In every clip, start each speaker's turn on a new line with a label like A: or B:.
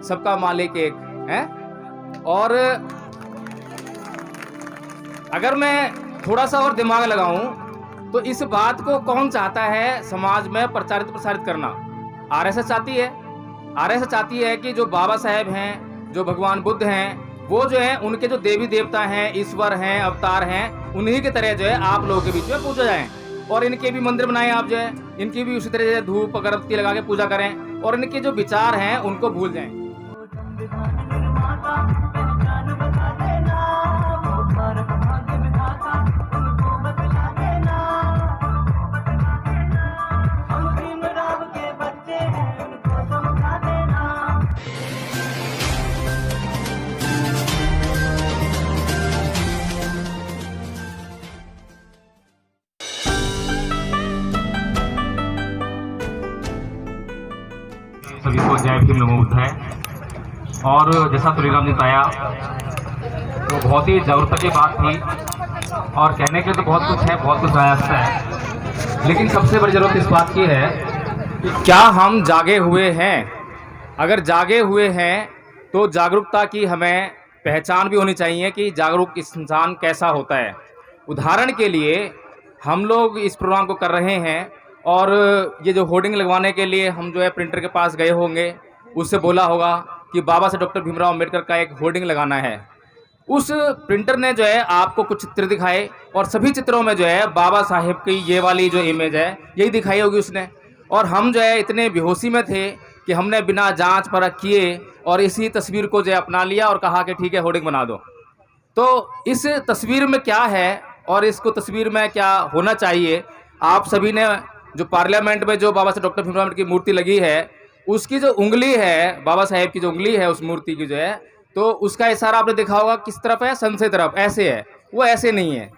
A: सबका मालिक एक है। और अगर मैं थोड़ा सा और दिमाग लगाऊं तो इस बात को कौन चाहता है समाज में प्रसारित करना? आरएसएस चाहती है। आरएसएस चाहती है कि जो बाबा साहेब हैं, जो भगवान बुद्ध हैं, वो जो है उनके जो देवी देवता हैं, ईश्वर हैं, अवतार हैं, उन्हीं की तरह जो है आप लोगों के बीच में पूजा जाएं। और इनके भी मंदिर बनाएं, आप जो है इनकी भी उसी तरह से धूप अगरबत्ती लगा के पूजा करें और इनके जो विचार हैं उनको भूल जाएं।
B: सभी को जय भीम नमो बुद्धाय। और जैसा तुलसीराम ने बताया तो बहुत ही जागरूकता की बात थी और कहने के तो बहुत कुछ है, बहुत कुछ आया है, लेकिन सबसे बड़ी जरूरत इस बात की है
A: कि क्या हम जागे हुए हैं। अगर जागे हुए हैं तो जागरूकता की हमें पहचान भी होनी चाहिए कि जागरूक इंसान कैसा होता है। उदाहरण के लिए हम लोग इस प्रोग्राम को कर रहे हैं और ये जो होर्डिंग लगवाने के लिए हम जो है प्रिंटर के पास गए होंगे, उससे बोला होगा कि बाबा साहब डॉक्टर भीमराव अम्बेडकर का एक होर्डिंग लगाना है। उस प्रिंटर ने जो है आपको कुछ चित्र दिखाए और सभी चित्रों में जो है बाबा साहेब की ये वाली जो इमेज है यही दिखाई होगी उसने। और हम जो है इतने बेहोशी में थे कि हमने बिना जांच परख किए और इसी तस्वीर को जो है अपना लिया और कहा कि ठीक है होर्डिंग बना दो। तो इस तस्वीर में क्या है और इसको तस्वीर में क्या होना चाहिए, आप सभी ने जो पार्लियामेंट में जो बाबा साहब डॉक्टर भीमराव अम्बेडकर की मूर्ति लगी है उसकी जो उंगली है, बाबा साहेब की जो उंगली है उस मूर्ति की जो है, तो उसका इशारा आपने देखा होगा किस तरफ है, सन से तरफ ऐसे है, वो ऐसे नहीं है।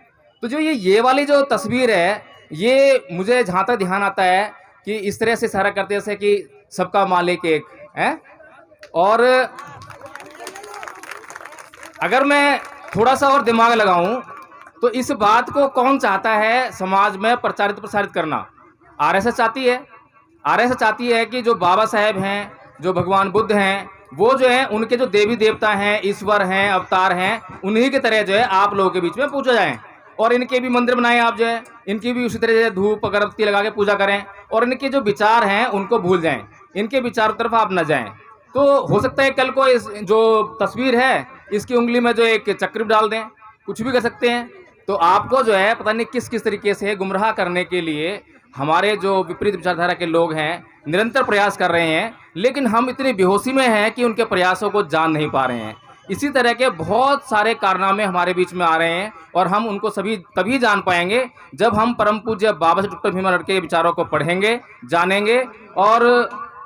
A: तो जो ये वाली जो तस्वीर है ये मुझे जहाँ तक ध्यान आता है कि इस तरह से इशारा करते जैसे कि सबका मालिक एक है। और अगर मैं थोड़ा सा और दिमाग लगाऊं तो इस बात को कौन चाहता है समाज में प्रसारित करना? आरएसएस चाहती है। आरएसएस चाहती है कि जो बाबा साहेब हैं, जो भगवान बुद्ध हैं, वो जो है उनके जो देवी देवता हैं, ईश्वर हैं, अवतार हैं, उन्हीं की तरह जो है आप लोगों के बीच में पूजा जाएं। और इनके भी मंदिर बनाएं, आप जो है इनकी भी उसी तरह से धूप अगरबत्ती लगा के पूजा करें और इनके जो विचार हैं उनको भूल जाएं, इनके विचारों तरफ आप न जाएं। तो हो सकता है कल को इस जो तस्वीर है इसकी उंगली में जो एक चक्र डाल दें, कुछ भी कर सकते हैं। तो आपको जो है पता नहीं किस तरीके से गुमराह करने के लिए हमारे जो विपरीत विचारधारा के लोग हैं निरंतर प्रयास कर रहे हैं, लेकिन हम इतनी बेहोशी में हैं कि उनके प्रयासों को जान नहीं पा रहे हैं। इसी तरह के बहुत सारे कारनामे हमारे बीच में आ रहे हैं और हम उनको सभी तभी जान पाएंगे जब हम परम पूज्य बाबा साहब डॉक्टर भीमराव अम्बेडकर के विचारों को पढ़ेंगे, जानेंगे। और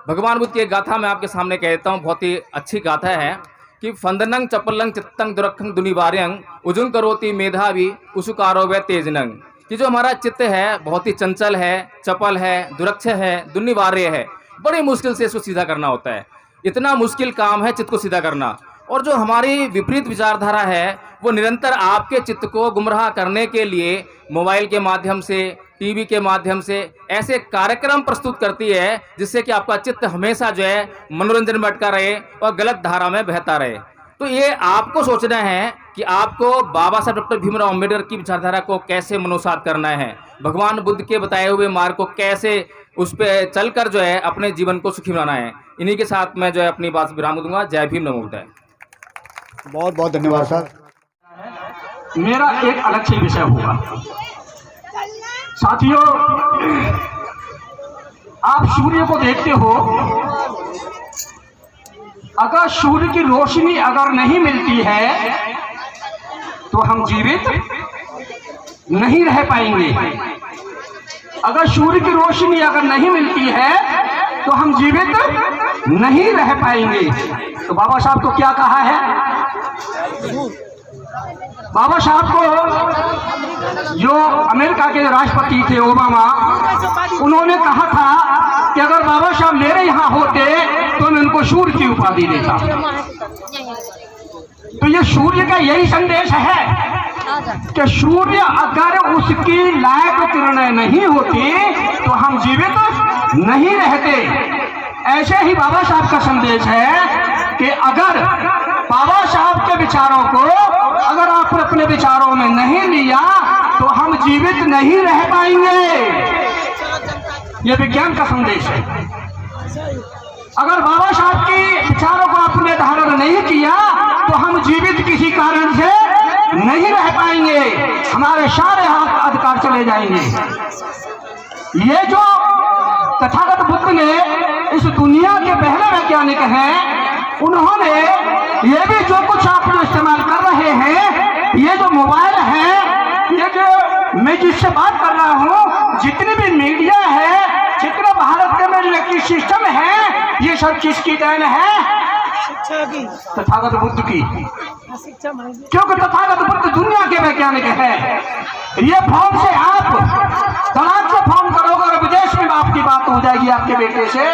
A: भगवान बुद्ध की एक गाथा मैं आपके सामने कह देता हूँ, बहुत ही अच्छी गाथा है कि फंदनंग चपलंग चित्तंग दुरखंग दुनिवार्यंग उजुंग करोति मेधावी उसुकारो व तेजनंग। कि जो हमारा चित्त है बहुत ही चंचल है, चपल है, दुरक्ष है, दुनिवार्य है, बड़ी मुश्किल से इसको सीधा करना होता है। इतना मुश्किल काम है चित्त को सीधा करना। और जो हमारी विपरीत विचारधारा है वो निरंतर आपके चित्त को गुमराह करने के लिए मोबाइल के माध्यम से, टीवी के माध्यम से ऐसे कार्यक्रम प्रस्तुत करती है जिससे कि आपका चित्त हमेशा जो है मनोरंजन में अटका रहे और गलत धारा में बहता रहे। तो ये आपको सोचना है कि आपको बाबा साहब डॉक्टर भीमराव अम्बेडकर की विचारधारा को कैसे मनोसात करना है, भगवान बुद्ध के बताए हुए मार्ग को कैसे उस पर चलकर जो है अपने जीवन को सुखी बनाना है। इन्हीं के साथ मैं जो है अपनी बात विराम दूंगा। जय भीम नमो बुद्धाय।
C: बहुत बहुत धन्यवाद सर।
D: मेरा एक अलग से विषय होगा। साथियों, आप सूर्य को देखते हो, अगर सूर्य की रोशनी अगर नहीं मिलती है तो हम जीवित नहीं रह पाएंगे। अगर सूर्य की रोशनी अगर नहीं मिलती है तो हम जीवित नहीं रह पाएंगे। तो बाबा साहब को क्या कहा है? बाबा साहब को जो अमेरिका के राष्ट्रपति थे ओबामा, उन्होंने कहा था कि अगर बाबा साहब मेरे यहाँ होते तो मैं उनको सूर्य की उपाधि देता। तो ये सूर्य का यही संदेश है कि सूर्य अगर उसकी लायक किरणें नहीं होती तो हम जीवित नहीं रहते। ऐसे ही बाबा साहब का संदेश है अगर बाबा साहब के विचारों को अगर आपने अपने विचारों में नहीं लिया तो हम जीवित नहीं रह पाएंगे। यह विज्ञान का संदेश है। अगर बाबा साहब के विचारों को आपने धारण नहीं किया तो हम जीवित किसी कारण से नहीं रह पाएंगे, हमारे सारे अधिकार चले जाएंगे। ये जो तथागत बुद्ध ने इस दुनिया के पहले वैज्ञानिक हैं, उन्होंने ये भी जो कुछ आप जो इस्तेमाल कर रहे हैं, ये जो मोबाइल है, ये जो मैं जिससे बात कर रहा हूँ, जितनी भी मीडिया है, जितना भारत के में इलेक्ट्रिक सिस्टम है, ये सब किसकी देन है? तथागत बुद्ध की। क्योंकि तथागत बुद्ध दुनिया के वैज्ञानिक हैं। ये फॉर्म से आप तलाक से फॉर्म करोगे और विदेश में आपकी बात हो जाएगी आपके बेटे से।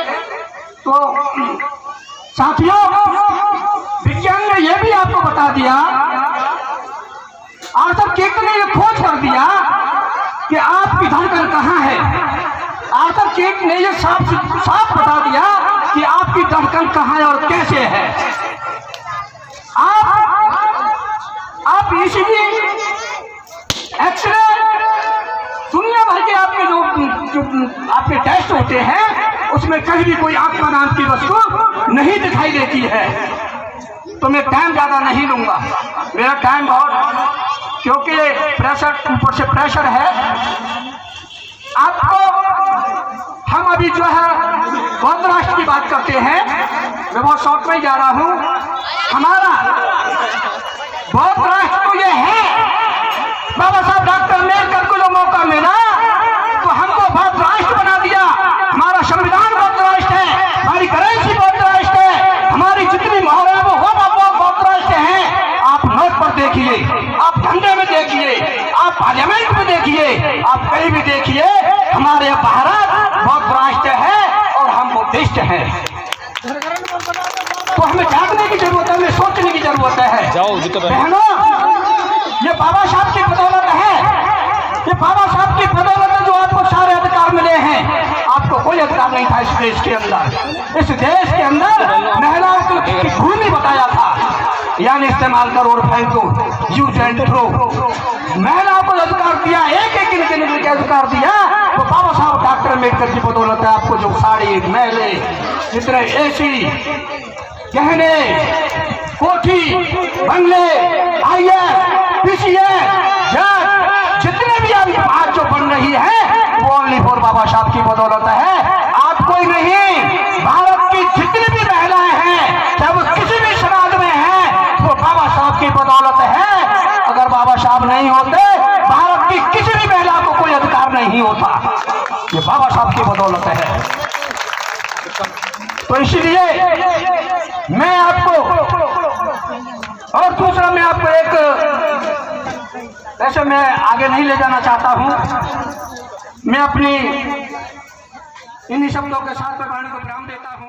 D: तो साथियों, विज्ञान ने यह भी आपको बता दिया, आर्थर केक ने यह खोज कर दिया कि आपकी धड़कन कहाँ है। आर्थर केक ने यह साफ बता दिया कि आपकी धड़कन कहाँ है और कैसे है। आप इसीलिए एक्सरे दुनिया भर के आपके जो आपके टेस्ट होते हैं, उसमें कहीं भी कोई आत्मा नाम की वस्तु नहीं दिखाई देती है। तो मैं टाइम ज़्यादा नहीं लूँगा, मेरा टाइम बहुत, क्योंकि प्रेशर ऊपर से प्रेशर है। आपको हम अभी जो है बौद्ध राष्ट्र की बात करते हैं, मैं बहुत शॉर्ट में जा रहा हूँ। हमारा बौद्ध राष्ट्र तो ये है, बाबा साहब डॉक्टर अम्बेडकर को जो मौका मिला तो हमको बौद्ध राष्ट्र बना दिया। हमारा संविधान बौद्ध राष्ट्र है, हमारी करेंसी बौद्ध राष्ट्र है, हमारी जितनी मोहर है वो बौद्ध राष्ट्र है। आप नोट पर देखिए, आप झंडे में देखिए, आप पार्लियामेंट में देखिए, आप कहीं भी देखिए, हमारे भारत बौद्ध राष्ट्र है और हम बुद्धिस्ट हैं। तो हमें जागने की जरूरत है, हमें सोचने की जरूरत है। बहनों, ये बाबा साहब की बदौलत है, ये बाबा साहब की बदौलत है जो आपको सारे अधिकार मिले हैं। आपको कोई अधिकार नहीं था इस देश के अंदर। इस देश के अंदर महिलाओं को भूमि बताया था, यानी इस्तेमाल करो और फेंको, यूज एंड थ्रो। महिलाओं को अधिकार दिया, एक के अधिकार दिया, तो बाबा साहब डॉक्टर अम्बेडकर की बदौलत है। आपको जो साड़ी, महले, जितने एसी, गहने, कोठी, बंगले, आईएएस, पीसीएस, जज, जितने भी अभी आज जो बन रही है वो ओनली फॉर बाबा साहब की बदौलत है। आप कोई नहीं, भारत की जितनी भी महिलाएं हैं, चाहे वो किसी भी समाज में है, वो बाबा साहब की बदौलत है। अगर बाबा साहब नहीं होते, भारत की किसी भी महिला को कोई अधिकार नहीं होता। ये बाबा साहब की बदौलत है। तो इसलिए मैं आपको, और दूसरा मैं आपको एक, वैसे मैं आगे नहीं ले जाना चाहता हूं, मैं अपनी इन्हीं शब्दों के साथ वाणी को विराम देता हूं।